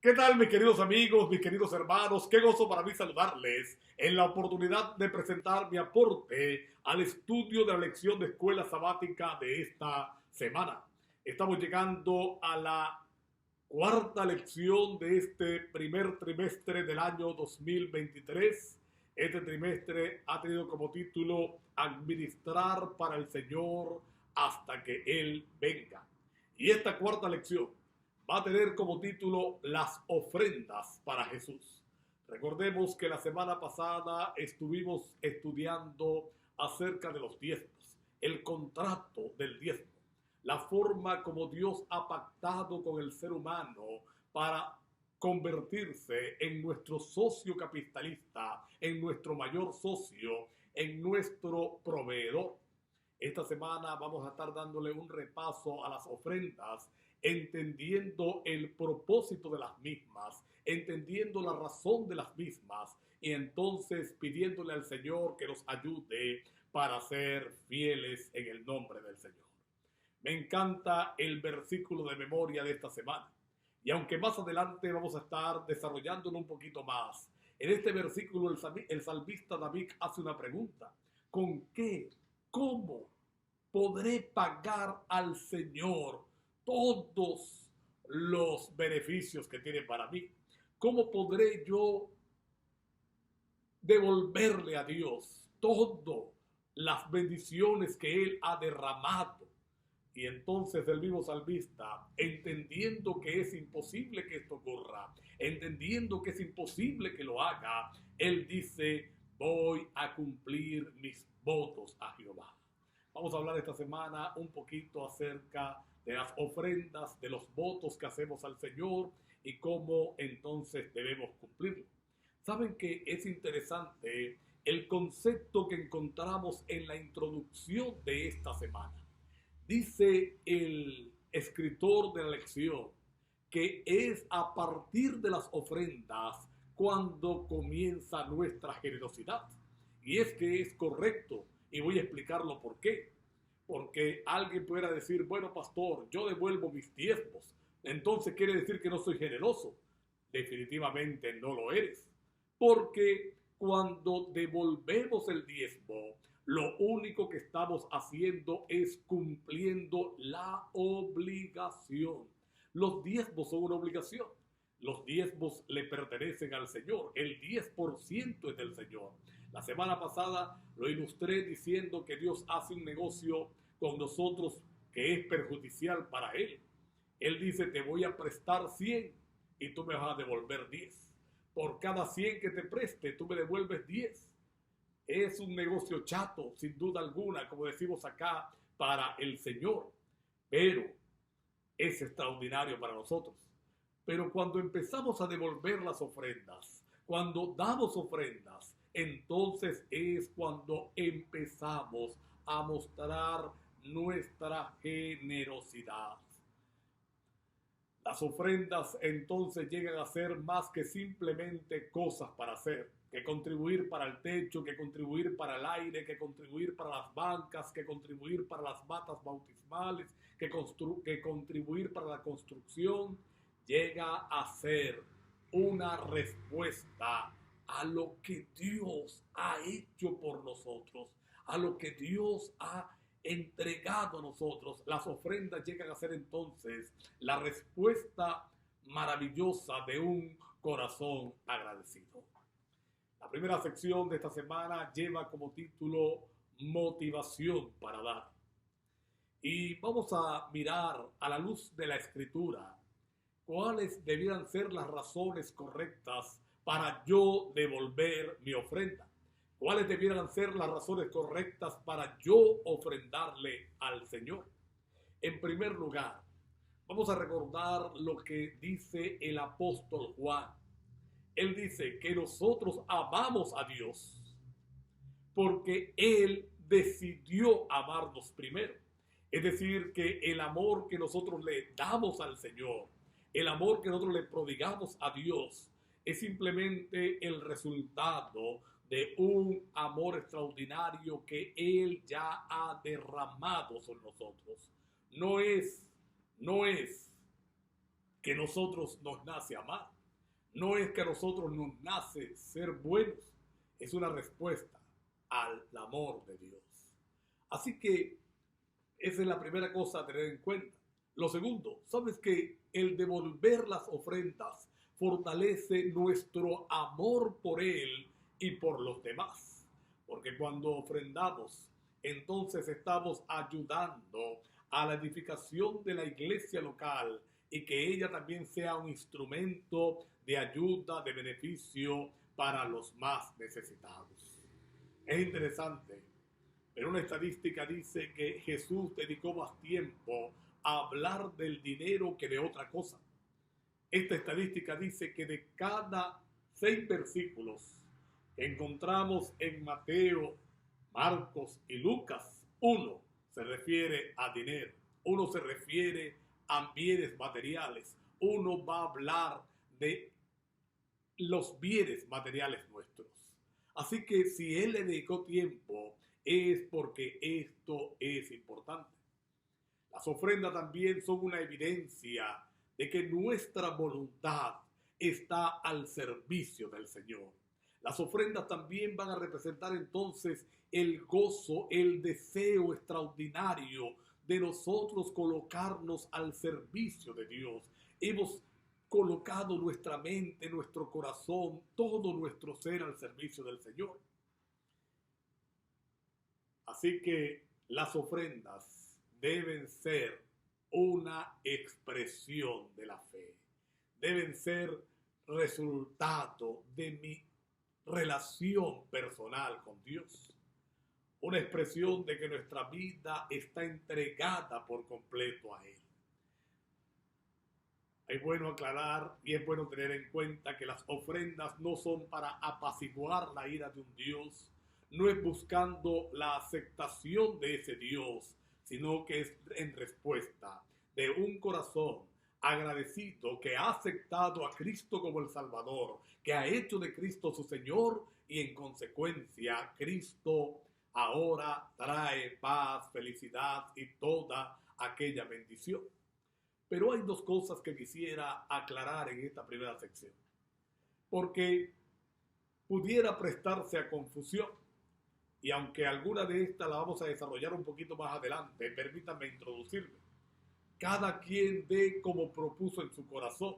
¿Qué tal, mis queridos amigos, mis queridos hermanos? Qué gozo para mí saludarles en la oportunidad de presentar mi aporte al estudio de la lección de escuela sabática de esta semana. Estamos llegando a la cuarta lección de este primer trimestre del año 2023. Este trimestre ha tenido como título Administrar para el Señor hasta que Él venga. Y esta cuarta lección va a tener como título Las ofrendas para Jesús. Recordemos que la semana pasada estuvimos estudiando acerca de los diezmos, el contrato del diezmo, la forma como Dios ha pactado con el ser humano para convertirse en nuestro socio capitalista, en nuestro mayor socio, en nuestro proveedor. Esta semana vamos a estar dándole un repaso a las ofrendas, entendiendo el propósito de las mismas, entendiendo la razón de las mismas y entonces pidiéndole al Señor que nos ayude para ser fieles en el nombre del Señor. Me encanta el versículo de memoria de esta semana. Y aunque más adelante vamos a estar desarrollándolo un poquito más, en este versículo el salmista David hace una pregunta. ¿Con qué? ¿Cómo podré pagar al Señor todos los beneficios que tiene para mí? ¿Cómo podré yo devolverle a Dios todas las bendiciones que Él ha derramado? Y entonces el mismo salmista, entendiendo que es imposible que esto ocurra, entendiendo que es imposible que lo haga, él dice, voy a cumplir mis votos a Jehová. Vamos a hablar esta semana un poquito acerca de las ofrendas, de los votos que hacemos al Señor y cómo entonces debemos cumplirlo. Saben que es interesante el concepto que encontramos en la introducción de esta semana. Dice el escritor de la lección que es a partir de las ofrendas cuando comienza nuestra generosidad. Y es que es correcto, y voy a explicarlo por qué. Porque alguien pudiera decir, bueno, pastor, yo devuelvo mis diezmos, entonces quiere decir que no soy generoso. Definitivamente no lo eres. Porque cuando devolvemos el diezmo, lo único que estamos haciendo es cumpliendo la obligación. Los diezmos son una obligación. Los diezmos le pertenecen al Señor. El 10% es del Señor. La semana pasada lo ilustré diciendo que Dios hace un negocio con nosotros que es perjudicial para Él. Él dice, te voy a prestar 100 y tú me vas a devolver 10. Por cada 100 que te preste, tú me devuelves 10. Es un negocio chato, sin duda alguna, como decimos acá, para el Señor. Pero es extraordinario para nosotros. Pero cuando empezamos a devolver las ofrendas, cuando damos ofrendas, entonces es cuando empezamos a mostrar nuestra generosidad. Las ofrendas entonces llegan a ser más que simplemente cosas para hacer, que contribuir para el techo, que contribuir para el aire, que contribuir para las bancas, que contribuir para las matas bautismales, que contribuir para la construcción, llega a ser una respuesta a lo que Dios ha hecho por nosotros, a lo que Dios ha entregado a nosotros. Las ofrendas llegan a ser entonces la respuesta maravillosa de un corazón agradecido. La primera sección de esta semana lleva como título Motivación para dar. Y vamos a mirar a la luz de la Escritura cuáles debieran ser las razones correctas para yo devolver mi ofrenda. ¿Cuáles debieran ser las razones correctas para yo ofrendarle al Señor? En primer lugar, vamos a recordar lo que dice el apóstol Juan. Él dice que nosotros amamos a Dios porque Él decidió amarnos primero. Es decir, que el amor que nosotros le damos al Señor, el amor que nosotros le prodigamos a Dios, es simplemente el resultado de un amor extraordinario que Él ya ha derramado sobre nosotros. No es que nosotros nos nace amar. No es que a nosotros nos nace ser buenos. Es una respuesta al amor de Dios. Así que esa es la primera cosa a tener en cuenta. Lo segundo, sabes que el devolver las ofrendas fortalece nuestro amor por Él y por los demás. Porque cuando ofrendamos, entonces estamos ayudando a la edificación de la iglesia local y que ella también sea un instrumento de ayuda, de beneficio para los más necesitados. Es interesante, pero una estadística dice que Jesús dedicó más tiempo a hablar del dinero que de otra cosa. Esta estadística dice que de cada 6 versículos que encontramos en Mateo, Marcos y Lucas, uno se refiere a dinero, uno se refiere a bienes materiales, uno va a hablar de los bienes materiales nuestros. Así que si Él le dedicó tiempo, es porque esto es importante. Las ofrendas también son una evidencia de que nuestra voluntad está al servicio del Señor. Las ofrendas también van a representar entonces el gozo, el deseo extraordinario de nosotros colocarnos al servicio de Dios. Hemos colocado nuestra mente, nuestro corazón, todo nuestro ser al servicio del Señor. Así que las ofrendas deben ser una expresión de la fe. Deben ser resultado de mi relación personal con Dios. Una expresión de que nuestra vida está entregada por completo a Él. Es bueno aclarar y es bueno tener en cuenta que las ofrendas no son para apaciguar la ira de un Dios, no es buscando la aceptación de ese Dios, sino que es en respuesta de un corazón agradecido que ha aceptado a Cristo como el Salvador, que ha hecho de Cristo su Señor y en consecuencia Cristo ahora trae paz, felicidad y toda aquella bendición. Pero hay 2 cosas que quisiera aclarar en esta primera sección, porque pudiera prestarse a confusión. Y aunque alguna de estas la vamos a desarrollar un poquito más adelante, permítanme introducirme. Cada quien dé como propuso en su corazón.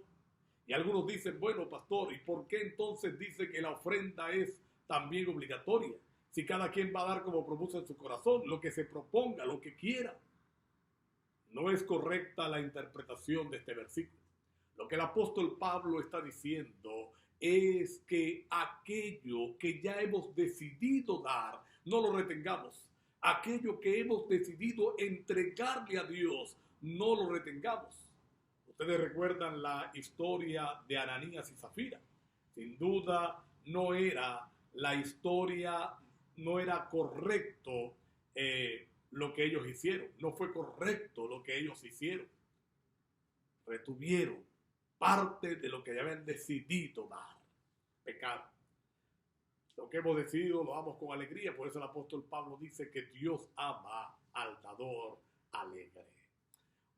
Y algunos dicen, bueno, pastor, ¿y por qué entonces dice que la ofrenda es también obligatoria? Si cada quien va a dar como propuso en su corazón, lo que se proponga, lo que quiera. No es correcta la interpretación de este versículo. Lo que el apóstol Pablo está diciendo es que aquello que ya hemos decidido dar, no lo retengamos. Aquello que hemos decidido entregarle a Dios, no lo retengamos. Ustedes recuerdan la historia de Ananías y Zafira. Sin duda no era la historia, no era correcto lo que ellos hicieron. No fue correcto lo que ellos hicieron. Retuvieron parte de lo que ya habían decidido dar. Pecado. Lo que hemos decidido lo damos con alegría. Por eso el apóstol Pablo dice que Dios ama al dador alegre.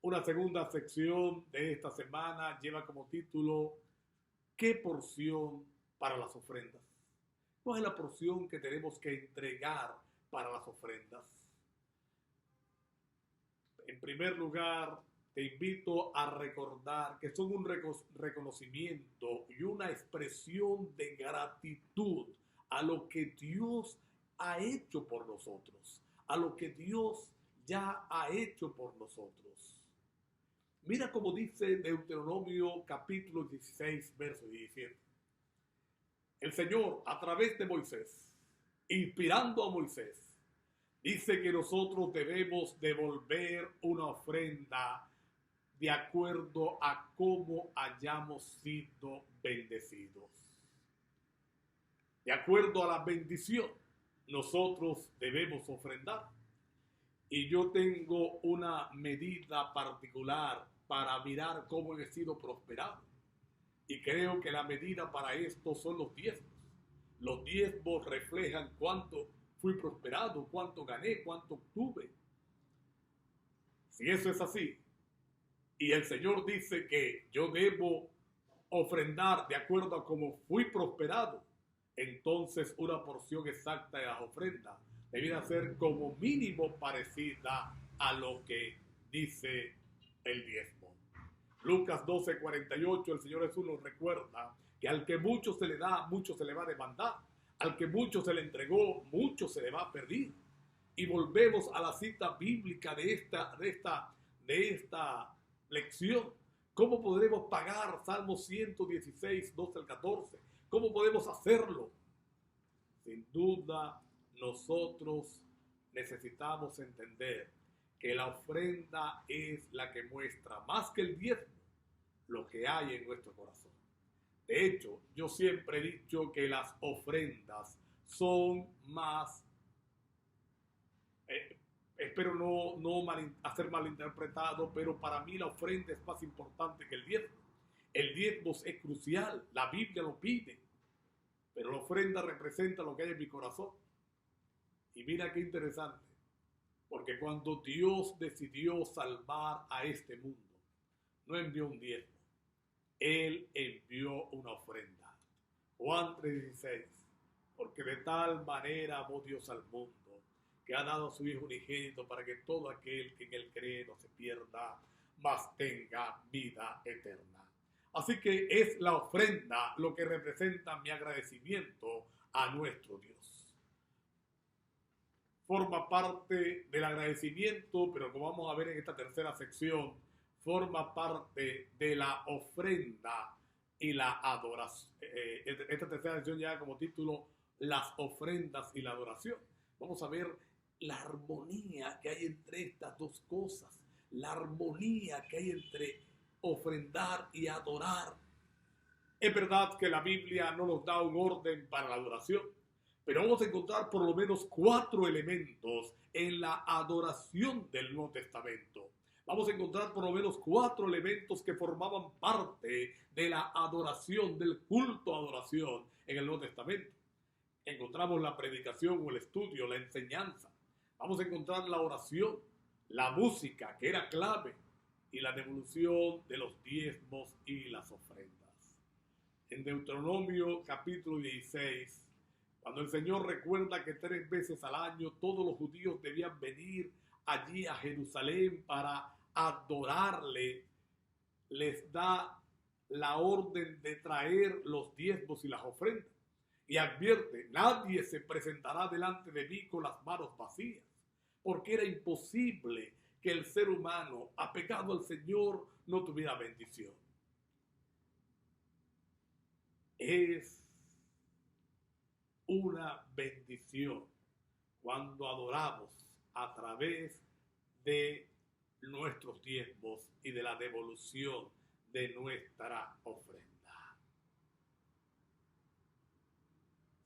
Una segunda sección de esta semana lleva como título ¿qué porción para las ofrendas? ¿Cuál es la porción que tenemos que entregar para las ofrendas? En primer lugar, te invito a recordar que son un reconocimiento y una expresión de gratitud a lo que Dios ha hecho por nosotros, a lo que Dios ya ha hecho por nosotros. Mira cómo dice Deuteronomio capítulo 16, verso 17. El Señor, a través de Moisés, inspirando a Moisés, dice que nosotros debemos devolver una ofrenda de acuerdo a cómo hayamos sido bendecidos. De acuerdo a la bendición, nosotros debemos ofrendar. Y yo tengo una medida particular para mirar cómo he sido prosperado. Y creo que la medida para esto son los diezmos. Los diezmos reflejan cuánto fui prosperado, cuánto gané, cuánto obtuve. Si eso es así, y el Señor dice que yo debo ofrendar de acuerdo a cómo fui prosperado, entonces una porción exacta de las ofrendas debiera ser como mínimo parecida a lo que dice el diezmo. Lucas 12:48, el Señor Jesús nos recuerda que al que mucho se le da, mucho se le va a demandar. Al que mucho se le entregó, mucho se le va a pedir. Y volvemos a la cita bíblica de esta lección. ¿Cómo podremos pagar? Salmo 116, 12 al 14. ¿Cómo podemos hacerlo? Sin duda, nosotros necesitamos entender que la ofrenda es la que muestra, más que el diezmo, lo que hay en nuestro corazón. De hecho, yo siempre he dicho que las ofrendas son más, espero no hacer malinterpretado, pero para mí la ofrenda es más importante que el diezmo. El diezmo es crucial, la Biblia lo pide, pero la ofrenda representa lo que hay en mi corazón. Y mira qué interesante, porque cuando Dios decidió salvar a este mundo, no envió un diezmo, Él envió una ofrenda. Juan 3:16, porque de tal manera amó Dios al mundo, que ha dado a su Hijo unigénito para que todo aquel que en Él cree no se pierda, mas tenga vida eterna. Así que es la ofrenda lo que representa mi agradecimiento a nuestro Dios. Forma parte del agradecimiento, pero como vamos a ver en esta tercera sección, forma parte de la ofrenda y la adoración. Esta tercera sección lleva como título las ofrendas y la adoración. Vamos a ver la armonía que hay entre estas dos cosas, la armonía que hay entre ofrendar y adorar. Es verdad que la Biblia no nos da un orden para la adoración, pero vamos a encontrar por lo menos 4 elementos en la adoración del Nuevo Testamento. Vamos a encontrar por lo menos 4 elementos que formaban parte de la adoración, del culto a adoración en el Nuevo Testamento. Encontramos la predicación o el estudio, la enseñanza. Vamos a encontrar la oración, la música, que era clave, y la devolución de los diezmos y las ofrendas. En Deuteronomio capítulo 16, cuando el Señor recuerda que 3 veces al año todos los judíos debían venir allí a Jerusalén para adorarle, les da la orden de traer los diezmos y las ofrendas. Y advierte, nadie se presentará delante de mí con las manos vacías, porque era imposible que el ser humano apegado al Señor no tuviera bendición. Es una bendición cuando adoramos a través de nuestros diezmos y de la devolución de nuestra ofrenda.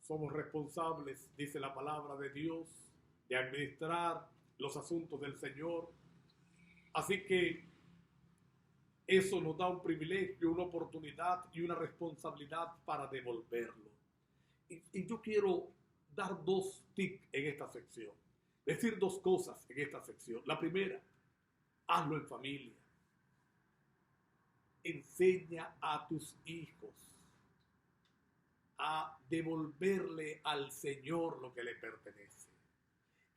Somos responsables, dice la palabra de Dios, de administrar los asuntos del Señor. Así que eso nos da un privilegio, una oportunidad y una responsabilidad para devolverlo. Y yo quiero dar 2 tips en esta sección. Decir 2 cosas en esta sección. La primera, hazlo en familia. Enseña a tus hijos a devolverle al Señor lo que le pertenece.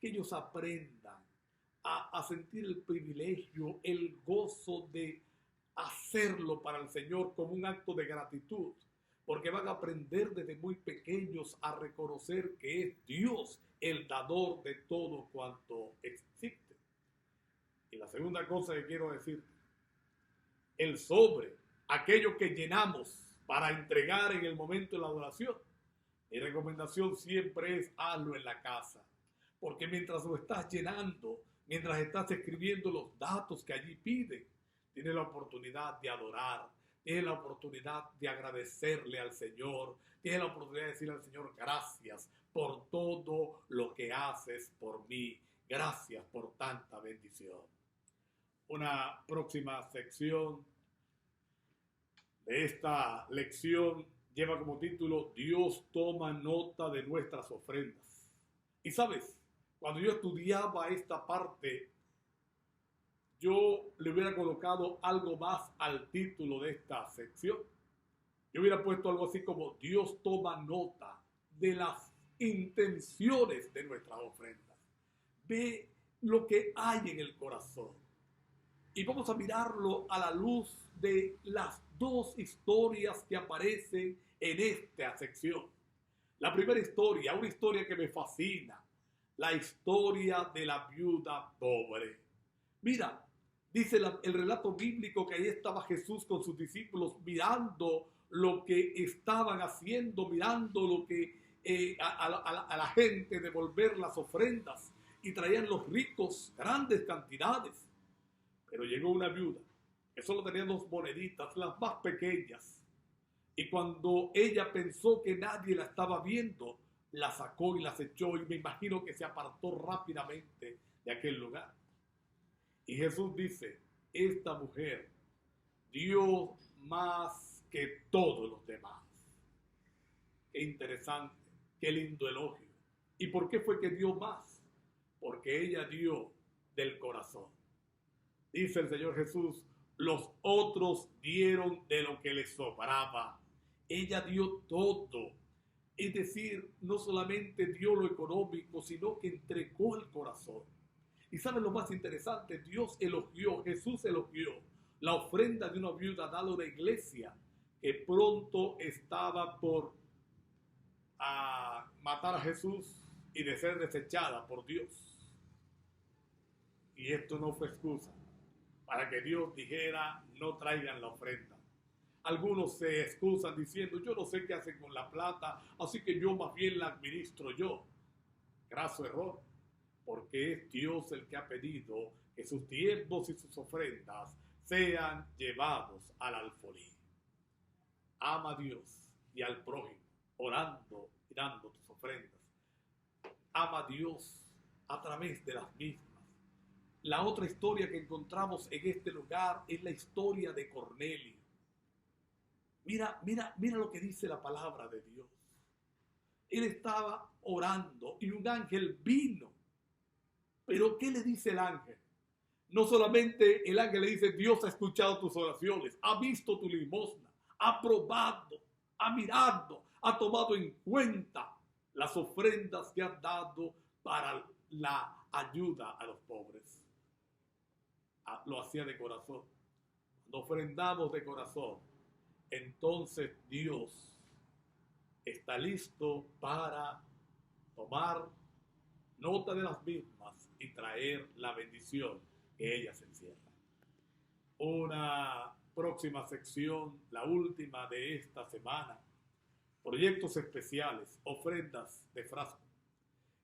Que ellos aprendan a sentir el privilegio, el gozo de hacerlo para el Señor como un acto de gratitud. Porque van a aprender desde muy pequeños a reconocer que es Dios el dador de todo cuanto existe. Y la segunda cosa que quiero decir, el sobre, aquello que llenamos para entregar en el momento de la adoración. Mi recomendación siempre es hazlo en la casa. Porque mientras lo estás llenando, mientras estás escribiendo los datos que allí piden, tienes la oportunidad de adorar. Tienes la oportunidad de agradecerle al Señor. Tienes la oportunidad de decirle al Señor, gracias por todo lo que haces por mí. Gracias por tanta bendición. Una próxima sección de esta lección lleva como título, Dios toma nota de nuestras ofrendas. Y sabes, cuando yo estudiaba esta parte yo le hubiera colocado algo más al título de esta sección. Yo hubiera puesto algo así como: Dios toma nota de las intenciones de nuestras ofrendas. Ve lo que hay en el corazón. Y vamos a mirarlo a la luz de las dos historias que aparecen en esta sección. La primera historia, una historia que me fascina, la historia de la viuda pobre. Mira, dice el relato bíblico que ahí estaba Jesús con sus discípulos mirando lo que estaban haciendo, mirando lo que a la gente devolver las ofrendas, y traían los ricos grandes cantidades. Pero llegó una viuda que solo tenía 2 moneditas, las más pequeñas, y cuando ella pensó que nadie la estaba viendo, la sacó y las echó, y me imagino que se apartó rápidamente de aquel lugar. Y Jesús dice: esta mujer dio más que todos los demás. Qué interesante, qué lindo elogio. ¿Y por qué fue que dio más? Porque ella dio del corazón. Dice el Señor Jesús: los otros dieron de lo que les sobraba. Ella dio todo. Es decir, no solamente dio lo económico, sino que entregó el corazón. Y ¿saben lo más interesante? Dios elogió, Jesús elogió la ofrenda de una viuda dada a una iglesia que pronto estaba por matar a Jesús y de ser desechada por Dios. Y esto no fue excusa para que Dios dijera: no traigan la ofrenda. Algunos se excusan diciendo: yo no sé qué hacen con la plata, así que yo más bien la administro yo. Graso error, porque es Dios el que ha pedido que sus diezmos y sus ofrendas sean llevados al alfolí. Ama a Dios y al prójimo, orando y dando tus ofrendas. Ama a Dios a través de las mismas. La otra historia que encontramos en este lugar es la historia de Cornelio. Mira lo que dice la palabra de Dios. Él estaba orando y un ángel vino. Pero ¿qué le dice el ángel? No solamente el ángel le dice: Dios ha escuchado tus oraciones, ha visto tu limosna, ha probado, ha mirado, ha tomado en cuenta las ofrendas que has dado para la ayuda a los pobres. Lo hacía de corazón. Cuando ofrendamos de corazón, entonces Dios está listo para tomar nota de las mismas y traer la bendición que ellas encierran. Una próxima sección, la última de esta semana: proyectos especiales, ofrendas de frasco.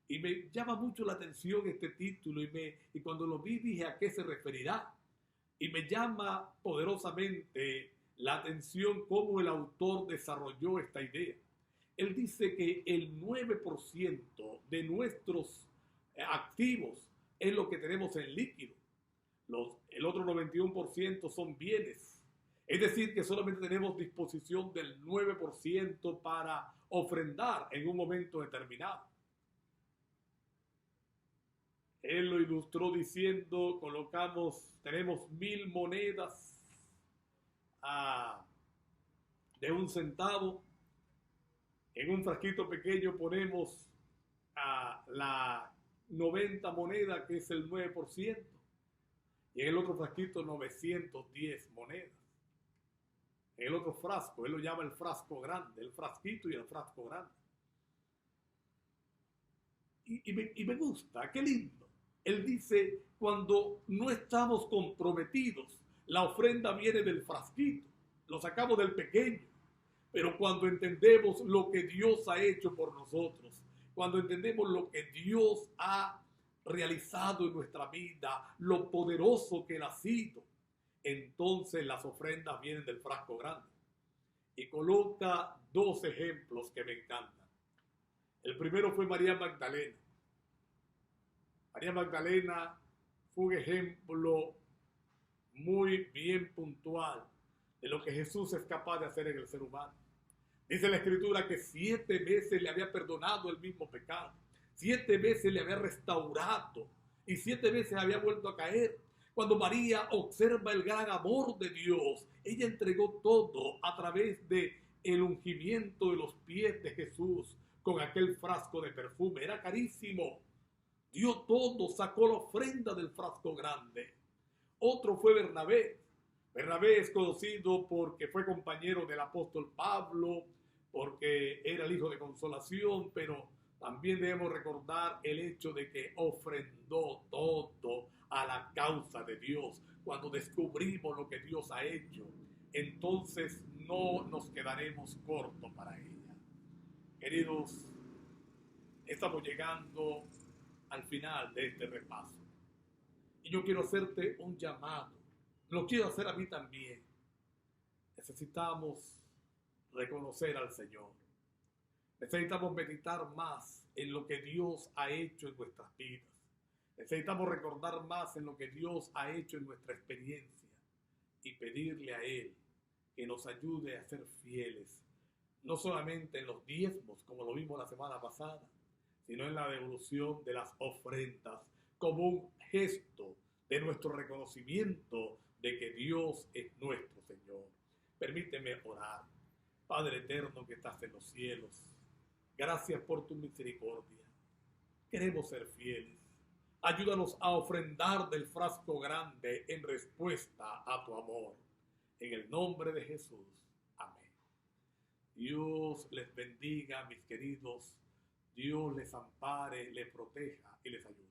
Y me llama mucho la atención este título, y cuando lo vi dije: ¿a qué se referirá? Y me llama poderosamente la atención cómo el autor desarrolló esta idea. Él dice que el 9% de nuestros activos es lo que tenemos en líquido. El otro 91% son bienes. Es decir, que solamente tenemos disposición del 9% para ofrendar en un momento determinado. Él lo ilustró diciendo: tenemos 1000 monedas de 1 centavo. En un frasquito pequeño ponemos la 90 moneda, que es el 9%, y en el otro frasquito 910 monedas. En el otro frasco, él lo llama el frasco grande, el frasquito y el frasco grande. Y me gusta, qué lindo. Él dice: cuando no estamos comprometidos, la ofrenda viene del frasquito, lo sacamos del pequeño. Pero cuando entendemos lo que Dios ha hecho por nosotros, cuando entendemos lo que Dios ha realizado en nuestra vida, lo poderoso que Él ha sido, entonces las ofrendas vienen del frasco grande. Y coloca 2 ejemplos que me encantan. El primero fue María Magdalena. María Magdalena fue un ejemplo muy bien puntual de lo que Jesús es capaz de hacer en el ser humano. Dice la Escritura que 7 veces le había perdonado el mismo pecado, 7 veces le había restaurado y 7 veces había vuelto a caer. Cuando María observa el gran amor de Dios, ella entregó todo a través de el ungimiento de los pies de Jesús con aquel frasco de perfume. Era carísimo. Dio todo, sacó la ofrenda del frasco grande. Otro fue Bernabé. Bernabé es conocido porque fue compañero del apóstol Pablo, porque era el hijo de consolación, pero también debemos recordar el hecho de que ofrendó todo a la causa de Dios. Cuando descubrimos lo que Dios ha hecho, entonces no nos quedaremos cortos para ella. Queridos, estamos llegando al final de este repaso. Y yo quiero hacerte un llamado. Lo quiero hacer a mí también. Necesitamos reconocer al Señor. Necesitamos meditar más en lo que Dios ha hecho en nuestras vidas. Necesitamos recordar más en lo que Dios ha hecho en nuestra experiencia y pedirle a Él que nos ayude a ser fieles, no solamente en los diezmos, como lo vimos la semana pasada, sino en la devolución de las ofrendas, como un gesto de nuestro reconocimiento de que Dios es nuestro Señor. Permíteme orar. Padre eterno que estás en los cielos, gracias por tu misericordia. Queremos ser fieles. Ayúdanos a ofrendar del frasco grande en respuesta a tu amor. En el nombre de Jesús. Amén. Dios les bendiga, mis queridos. Dios les ampare, les proteja y les ayude.